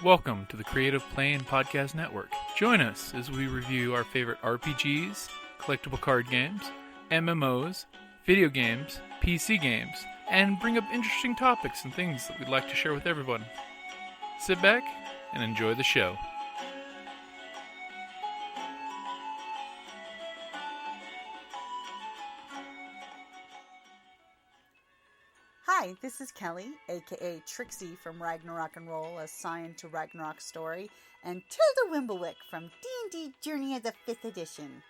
Welcome to the Creative Play and Podcast Network. Join us as we review our favorite RPGs, collectible card games, MMOs, video games, PC games, and bring up interesting topics and things that we'd like to share with everyone. Sit back and enjoy the show. Hi, this is Kelly, aka Trixie from Ragnarok and Roll, assigned to Ragnarok Story, and Tilda Wimblewick from D&D Journey of the 5th Edition.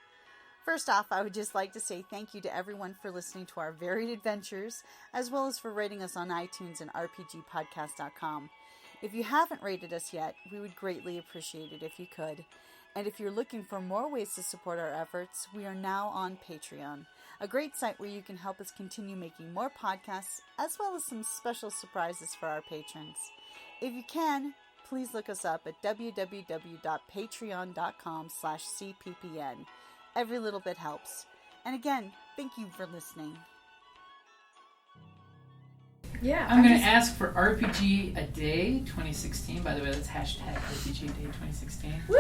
First off, I would just like to say thank you to everyone for listening to our varied adventures, as well as for rating us on iTunes and RPGpodcast.com. If you haven't rated us yet, we would greatly appreciate it if you could. And if you're looking for more ways to support our efforts, we are now on Patreon, a great site where you can help us continue making more podcasts, as well as some special surprises for our patrons. If you can, please look us up at www.patreon.com/cppn. Every little bit helps. And again, thank you for listening. Yeah, I'm going to ask for RPGaDAY 2016. By the way, that's hashtag RPGaDAY 2016. Woo!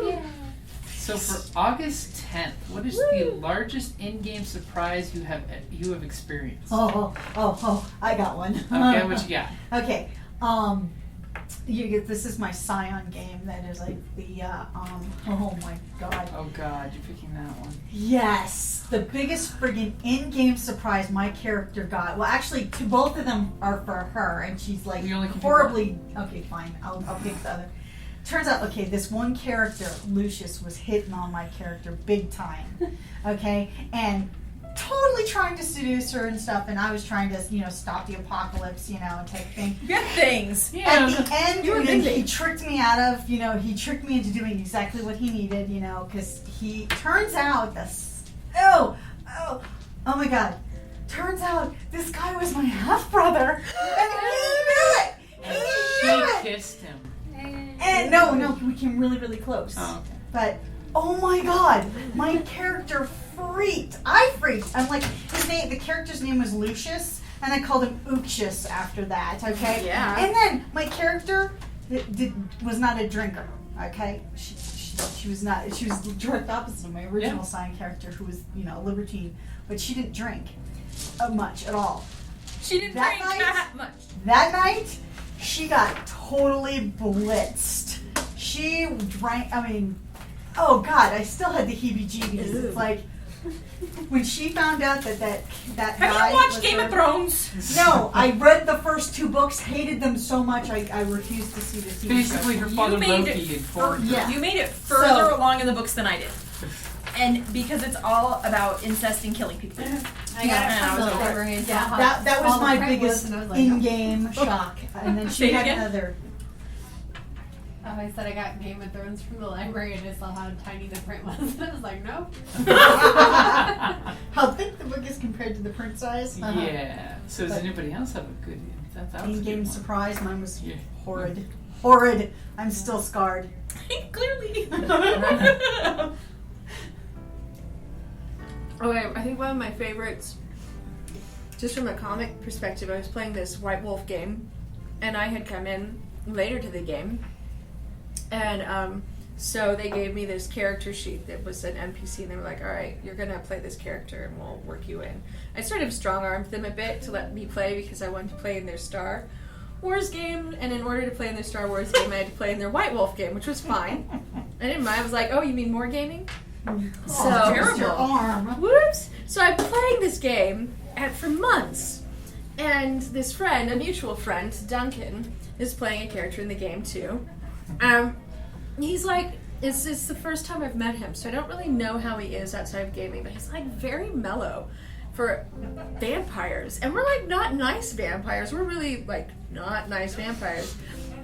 Yeah. So for August 10th, what is the largest in-game surprise you have experienced? Oh, I got one. Okay, what you got? Okay, this is my Scion game that is like the, oh my god. Oh god, you're picking that one. Yes, the biggest friggin' in-game surprise my character got. Well, actually, both of them are for her, and she's like horribly, okay, fine, I'll pick the other. Turns out, okay, this one character, Lucius, was hitting on my character big time, okay? And totally trying to seduce her and stuff, and I was trying to, stop the apocalypse, type thing. Good things. Yeah. At the end, he tricked me out of, he tricked me into doing exactly what he needed, because he, turns out, oh my god. Turns out, this guy was my half-brother, and he knew it! She kissed him. And no, we came really, really close. Oh, okay. But, oh my god, my character freaked. I freaked. I'm like, the character's name was Lucius, and I called him Uxius after that, okay? Yeah. And then, my character was not a drinker, okay? She was not, she was the direct opposite of my original Scion character, who was, a libertine, but she didn't drink much at all. She didn't drink that much. That night, she got totally blitzed. She drank, oh god, I still had the heebie-jeebies. It's like, when she found out that guy Have you watched Game of Thrones? No, I read the first 2 books, hated them so much, I refused to see the TV Basically, show. her father Loki informed her. Yeah. You made it further along in the books than I did. And because it's all about incest and killing people. That was my biggest in-game shock. And then she had another. I said I got Game of Thrones from the library and I saw how tiny the print was. And I was like, no. How thick the book is compared to the print size. Yeah. So does anybody else have a good that was in-game surprise? Mine was Yeah. horrid. Horrid. I'm still scarred. Clearly. Okay, I think one of my favorites, just from a comic perspective, I was playing this White Wolf game, and I had come in later to the game, and so they gave me this character sheet that was an NPC, and they were like, alright, you're gonna play this character, and we'll work you in. I sort of strong-armed them a bit to let me play, because I wanted to play in their Star Wars game, and in order to play in their Star Wars game, I had to play in their White Wolf game, which was fine. I didn't mind. I was like, oh, you mean more gaming? So terrible. Your arm. Whoops! So I'm playing this game for months, and this friend, a mutual friend, Duncan, is playing a character in the game too. He's like, it's the first time I've met him, so I don't really know how he is outside of gaming, but he's like very mellow for vampires, and we're like not nice vampires. We're really like not nice vampires,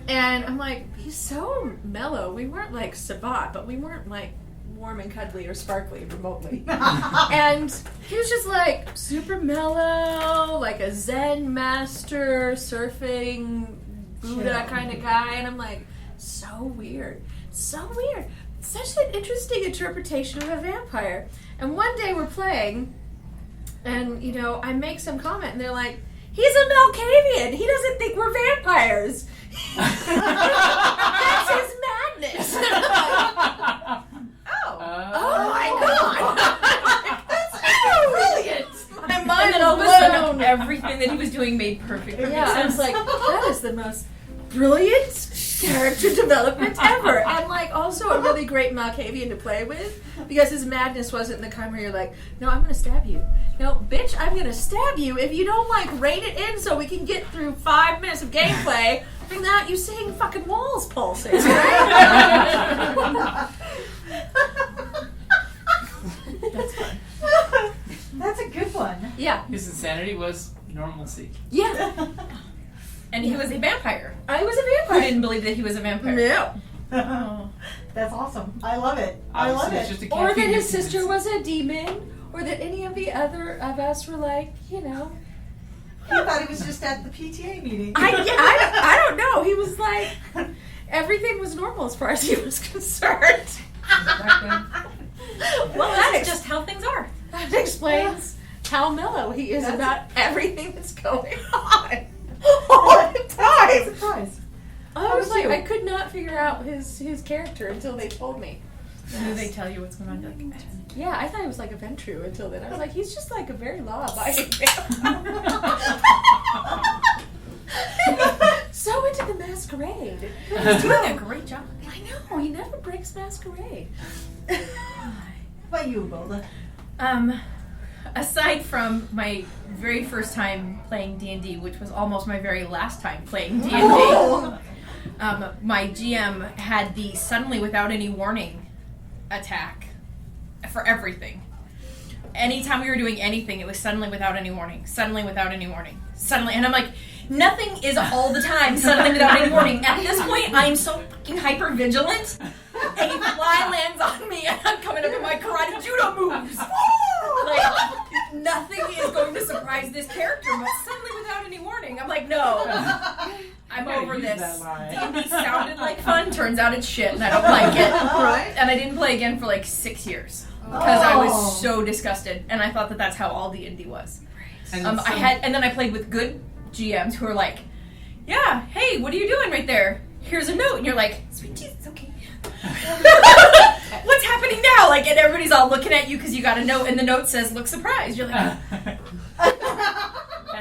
and I'm like, he's so mellow. We weren't like Sabat, but we weren't like warm and cuddly or sparkly remotely. And he was just like super mellow, like a Zen master, surfing, Buddha kind of guy. And I'm like, so weird. So weird. Such an interesting interpretation of a vampire. And one day we're playing, and, I make some comment, and they're like, he's a Malkavian. He doesn't think we're vampires. That's his madness. Oh my god. That's brilliant. My mind and all of a sudden, everything that he was doing made perfect Yeah, I sense. was like, that is the most brilliant character development ever. And like also a really great Malkavian to play with because his madness wasn't the kind where you're like, no, I'm gonna stab you. No, bitch, I'm gonna stab you if you don't like rein it in so we can get through 5 minutes of gameplay without you seeing fucking walls pulsing, right? That's fun. That's a good one. Yeah. His insanity was normalcy. Yeah. And he was a vampire. I was a I vampire. didn't believe that he was a vampire. No. Oh. That's awesome. I love it. I love Obviously, it's it. just a Or that caffeine his sister deficiency. was a demon, or that any of the other of us were like, you know. He thought he was just at the PTA meeting. I don't know. He was like, everything was normal as far as he was concerned. Well, that's just how things are. That explains how mellow he is about everything that's going on all the time. Surprise. I was How like, about you? I could not figure out his character until they told me. Do they tell you what's going on? You're like, Yeah, I thought he was like a Ventru until then. I was like, he's just like a very law-abiding man. So into the masquerade. he's doing a great job. I know, he never breaks masquerade. What about you, Golda? Aside from my very first time playing D&D, which was almost my very last time playing D&D, my GM had the suddenly without any warning attack for everything. Anytime we were doing anything, it was suddenly without any warning, suddenly without any warning, suddenly. And I'm like, nothing is all the time suddenly without any warning. At this point, I'm so fucking hyper vigilant. A fly lands on me and I'm coming up in my karate judo moves. Like, nothing is going to surprise this character, but suddenly without any warning. I'm like, no, I'm gotta over use this. that line. D&D sounded like fun, turns out it's shit, and I don't like it. Right. And I didn't play again for like 6 years. Because I was so disgusted, and I thought that that's how all D&D was. And And then I played with good GMs who were like, yeah, hey, what are you doing right there? Here's a note. And you're like, sweet Jesus, okay. What's happening now? Like, and everybody's all looking at you because you got a note, and the note says, look surprised. You're like, and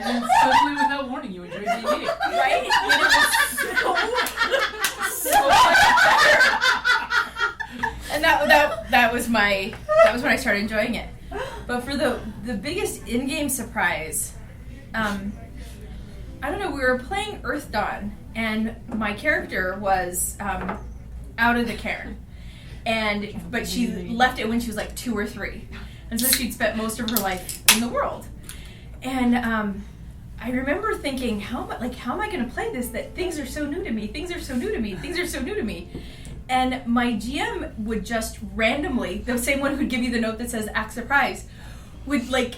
then suddenly, without warning, you enjoy D&D. right? And it was so much better. And that was when I started enjoying it. But for the biggest in-game surprise, I don't know, we were playing Earth Dawn, and my character was out of the cairn. But she left it when she was like 2 or 3. And so she'd spent most of her life in the world. And I remember thinking, how am I going to play this? That things are so new to me, things are so new to me, things are so new to me. And my GM would just randomly, the same one who'd give you the note that says act surprised, would like,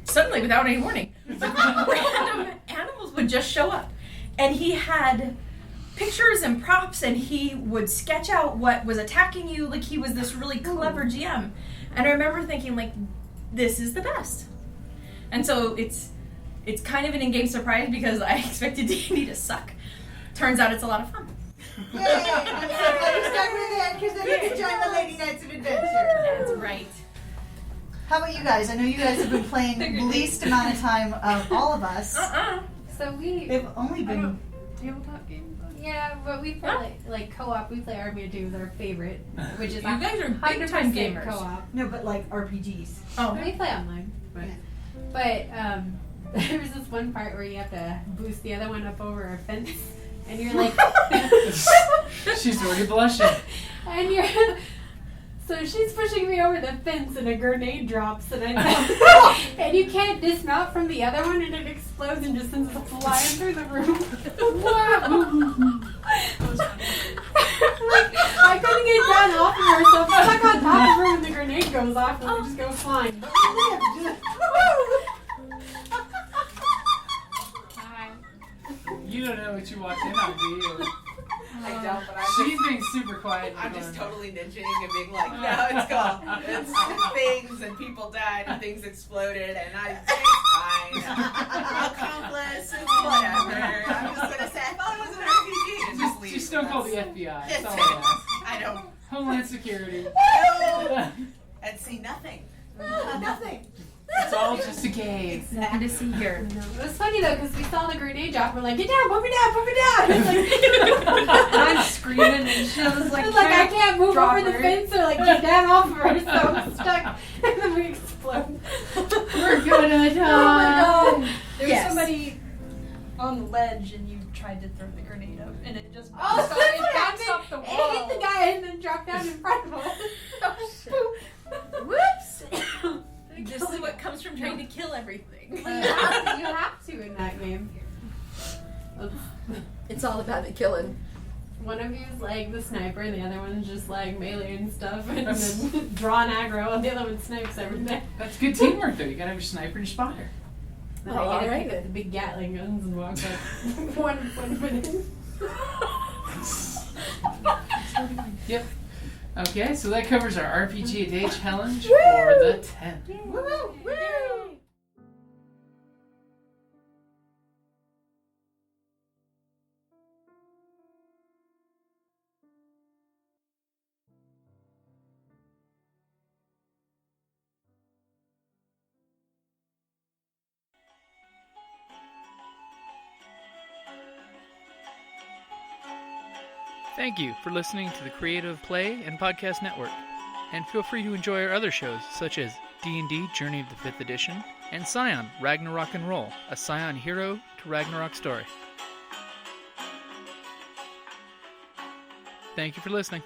suddenly without any warning, random animals would just show up. And he had pictures and props, and he would sketch out what was attacking you, like he was this really clever GM. And I remember thinking, like, this is the best. And so it's kind of an in-game surprise because I expected D&D to suck. Turns out it's a lot of fun. Yay! I'm so glad you stuck with it because then you can join the Lady Knights of Adventure. That's right. How about you guys? I know you guys have been playing the least amount of time of all of us. So we They've only been. tabletop games. Yeah, but we play like co-op. We play RPGaDAY with our favorite, which is You guys are big time 100% gamers. co-op. No, but like RPGs. Oh, We play online, Right. but there's this one part where you have to boost the other one up over a fence, and you're like, She's already blushing. and you're. So she's pushing me over the fence, and a grenade drops, and and you can't dismount from the other one, and it explodes and just sends us flying through the room. I couldn't get down off of her, so if I'm stuck on top of her when the grenade goes off, and we just go flying. You don't know what you walked in on, do you? I don't, but She's being super quiet. I'm just totally ninjing and being like, no, it's cool. It's things and people died and things exploded and it's fine. Accomplice, it's whatever. I'm just gonna say, I thought it was an please. Just don't call the FBI. That's That's all it. I ask. I don't. Homeland Security. No. And see nothing. Nothing. It's all just a game. Nothing to see here. It was funny though because we saw the grenade drop. We're like, get down, put me down, put me down. It's like, And I'm screaming and she was like, it's like I can't move drop over the her. fence or like get down off of her, so I'm stuck. And then we explode. We're gonna die. Oh my god. There Yes. was somebody on the ledge and you tried to throw the grenade up and it just Oh, that's it what bounced happened. off the It wall. hit the guy and then dropped down in front of us. Whoops! This This is what comes from trying to kill everything. You have to in that game. It's all about the killing. One of you is like the sniper, and the other one's just like melee and stuff, and then draw an aggro, and the other one snipes everything. That's good teamwork, though. You gotta have your sniper and your spotter. Then Oh, I get to alright pick up then. the big Gatling guns and walk up one minute. Yep. Okay, so that covers our RPGaDAY challenge for the 10th. Woo! Woo! Thank you for listening to the Creative Play and Podcast Network. And feel free to enjoy our other shows, such as D&D Journey of the 5th Edition and Scion Ragnarok and Roll, a Scion hero to Ragnarok story. Thank you for listening.